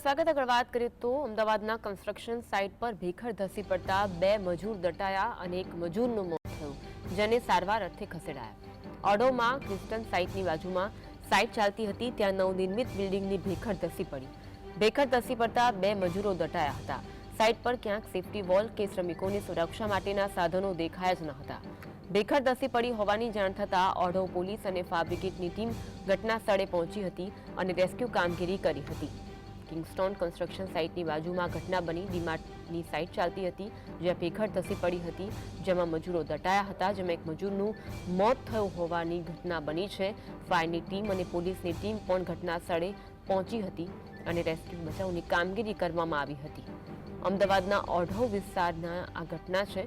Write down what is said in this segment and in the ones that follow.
સ્વાગત આગળ વાત કરીએ તો અમદાવાદના કન્સ્ટ્રક્શન સાઇટ પર ભેખડ ધસી પડતા 2 મજૂર દટાયા અને એક મજૂરનું મોત થયું, જેને સારવાર અર્થે ખસેડાયા। ઓઢવમાં ક્રિસ્ટન સાઇટની બાજુમાં સાઇટ ચાલતી હતી ત્યાં નવનિર્મિત બિલ્ડિંગની ભેખડ ધસી પડી। ભેખડ ધસી પડતા 2 મજૂરો દટાયા હતા। સાઇટ પર ક્યાંક સેફટી વોલ કે શ્રમિકોની સુરક્ષા માટેના સાધનો દેખાયા જ ન હતા। ભેખડ ધસી પડી હોવાની જાણ થતાં ઓઢવ પોલીસ અને ફાયર બ્રિગેડની ટીમ ઘટના સ્થળે પહોંચી હતી અને રેસ્ક્યુ કામગીરી કરી હતી। કિંગસ્ટોન કન્સ્ટ્રક્શન સાઇટની બાજુમાં ઘટના બની। ડીમાર્ટની સાઇટ ચાલતી હતી જ્યાં ભેખડ ધસી પડી હતી, જેમાં મજૂરો દટાયા હતા, જેમાં એક મજૂરનું મોત થયું હોવાની ઘટના બની છે। ફાયરની ટીમ અને પોલીસની ટીમ પણ ઘટના સ્થળે પહોંચી હતી અને રેસ્ક્યુ બચાવની કામગીરી કરવામાં આવી હતી। અમદાવાદના ઓઢવ વિસ્તારના આ ઘટના છે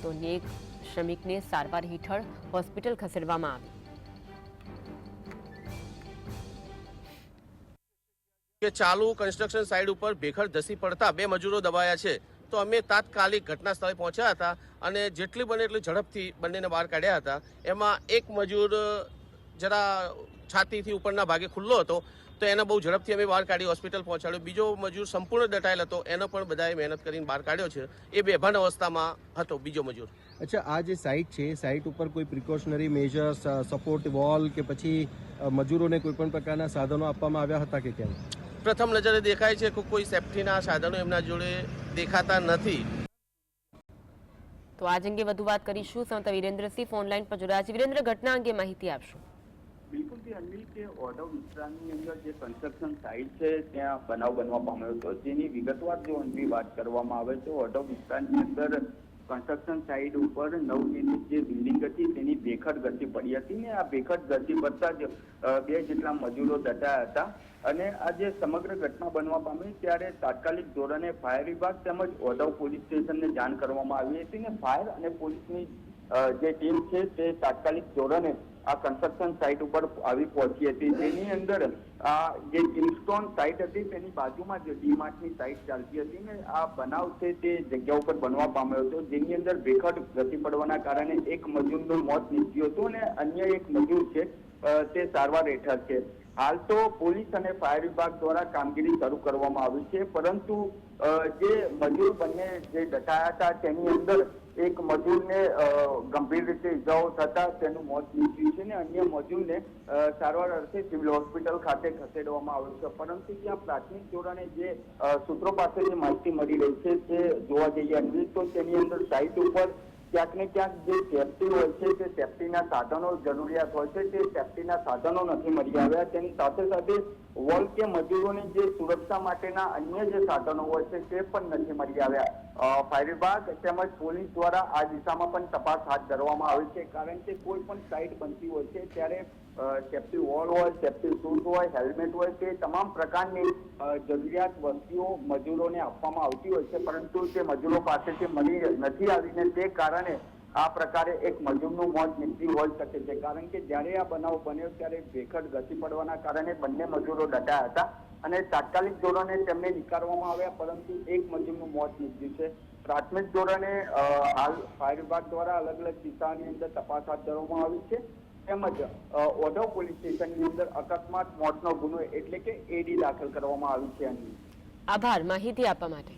તો એક શ્રમિકને સારવાર હેઠળ હોસ્પિટલ ખસેડવામાં આવી। કે ચાલુ કન્સ્ટ્રક્શન સાઇટ ઉપર ભેખડ ધસી પડતા 2 મજૂરો દબાયા છે, તો અમે તાત્કાલિક ઘટના સ્થળે પહોંચ્યા હતા અને જેટલી બને એટલી ઝડપથી બંનેને બહાર કાઢ્યા હતા। એમાં એક મજૂર જરા છાતીથી ઉપરના ભાગે ખુલ્લો હતો, તો એને બહુ ઝડપથી અમે બહાર કાઢી હોસ્પિટલ પહોંચાડ્યો। બીજો મજૂર સંપૂર્ણ દટાયેલ હતો, એનો પણ બધાએ મહેનત કરીને બહાર કાઢ્યો છે। એ બેભાન અવસ્થામાં હતો બીજો મજૂર। અચ્છા, આ જે સાઇટ છે, સાઇટ ઉપર કોઈ પ્રિકોશનરી મેજર્સ, સપોર્ટ વોલ કે પછી મજૂરોને કોઈ પણ પ્રકારના સાધનો આપવામાં આવ્યા હતા કે કેમ? પ્રથમ નજરે દેખાય છે કે કોઈ સેફટીના સાધનો એમના જોડે દેખાતા નથી। તો આજ અંગે વધુ વાત કરીશું। સંત વિરેન્દ્રસિંહ ફોનલાઈન પર જોડાયા છે। વિરેન્દ્ર, ઘટના અંગે માહિતી આપશો। બિલકુલ થી અનિલ, કે ઓઢવ વિસ્તારની અંદર જે કન્સ્ટ્રક્શન સાઇટ છે ત્યાં બનાવ બનવા પામ્યો હતો, જેની વિગતવાર જો વાત કરવામાં આવે તો ઓઢવ વિસ્તારની અંદર કન્સ્ટ્રક્શન સાઇટ ઉપર નવનિર્મિત જે બિલ્ડિંગ હતી તેની ભેખડ ધસી પડી હતી ને આ ભેખડ ધસી પડતા જ 2 જેટલા મજૂરો દટાયા હતા અને આ જે સમગ્ર ઘટના બનવા પામી ત્યારે તાત્કાલિક ધોરણે ફાયર વિભાગ તેમજ ઓઢવ પોલીસ સ્ટેશનને જાણ કરવામાં આવી હતી ને ફાયર અને પોલીસની જે ટીમ છે તે તાત્કાલિક ધોરણે આ કન્સ્ટ્રક્શન સાઇટ ઉપર આવી પહોંચી હતી, જેની અંદર આ જે કિંગસ્ટોન સાઇટ હતી તેની બાજુમાં જ ડીમાર્ટની સાઇટ ચાલતી હતી ને આ બનાવ છે તે જગ્યા ઉપર બનવા પામ્યો હતો, જેની અંદર ભેખડ ધસી પડવાના કારણે એક મજૂરનું મોત નીપજ્યું હતું અને અન્ય એક મજૂર છે તે સારવાર હેઠળ છે। હાલ તો પોલીસ અને ફાયર વિભાગ દ્વારા કામગીરી શરૂ કરવામાં આવી છે, પરંતુ જે મજૂર બંને જે દટાયા હતા તેની અંદર એક મજૂરને ગંભીર રીતે ઇજાઓ થતા તેનું મોત નીપજ્યું છે ને અન્ય મજૂરને સારવાર અર્થે સિવિલ હોસ્પિટલ ખાતે ખસેડવામાં આવ્યું છે। પરંતુ ત્યાં પ્રાથમિક ધોરણે જે સૂત્રો પાસેથી માહિતી મળી રહી છે તે જોવા જઈએ તો તેની અંદર સાઇટ ઉપર ક્યાંક ને ક્યાંક જે સેફટી હોય છે તે સેફટીના સાધનો જરૂરિયાત હોય છે તે સેફટીના સાધનો નથી મળી આવ્યા। તેની સાથે સાથે વોલ કે મજૂરોની જે સુરક્ષા માટેના અન્ય જે સાધનો હોય છે તે પણ નથી મળી આવ્યા। ફાયર વિભાગ તેમજ પોલીસ દ્વારા આ દિશામાં પણ તપાસ હાથ ધરવામાં આવી છે, કારણ કે કોઈ પણ સાઇટ બનતી હોય છે ત્યારે સેફટી વોલ હોય, સેફટી શૂઝ હોય, હેલ્મેટ હોય, તે તમામ પ્રકારની જરૂરિયાત વસ્તુઓ મજૂરોને આપવામાં આવતી હોય છે, પરંતુ તે મજૂરો પાસેથી મળી નથી આવીને તે કારણે આ પ્રકારે એક મજૂરનું મોત નીપજ્યું હોઈ શકે છે। કારણ કે જ્યારે આ બનાવ બન્યો ત્યારે ભેખડ ધસી પડવાના કારણે બંને મજૂરો દટાયા હતા અને તાત્કાલિક ધોરણે તેમને નીકાળવામાં આવ્યા, પરંતુ એક મજૂરનું મોત નીપજ્યું છે। પ્રાથમિક ધોરણે હાલ ફાયર વિભાગ દ્વારા અલગ અલગ દિશાની અંદર તપાસ હાથ ધરવામાં આવી છે, તેમજ ઓઢવ પોલીસ સ્ટેશનની અંદર અકસ્માત મોતનો ગુનો એટલે કે એડી દાખલ કરવામાં આવી છે। આભાર માહિતી આપવા માટે।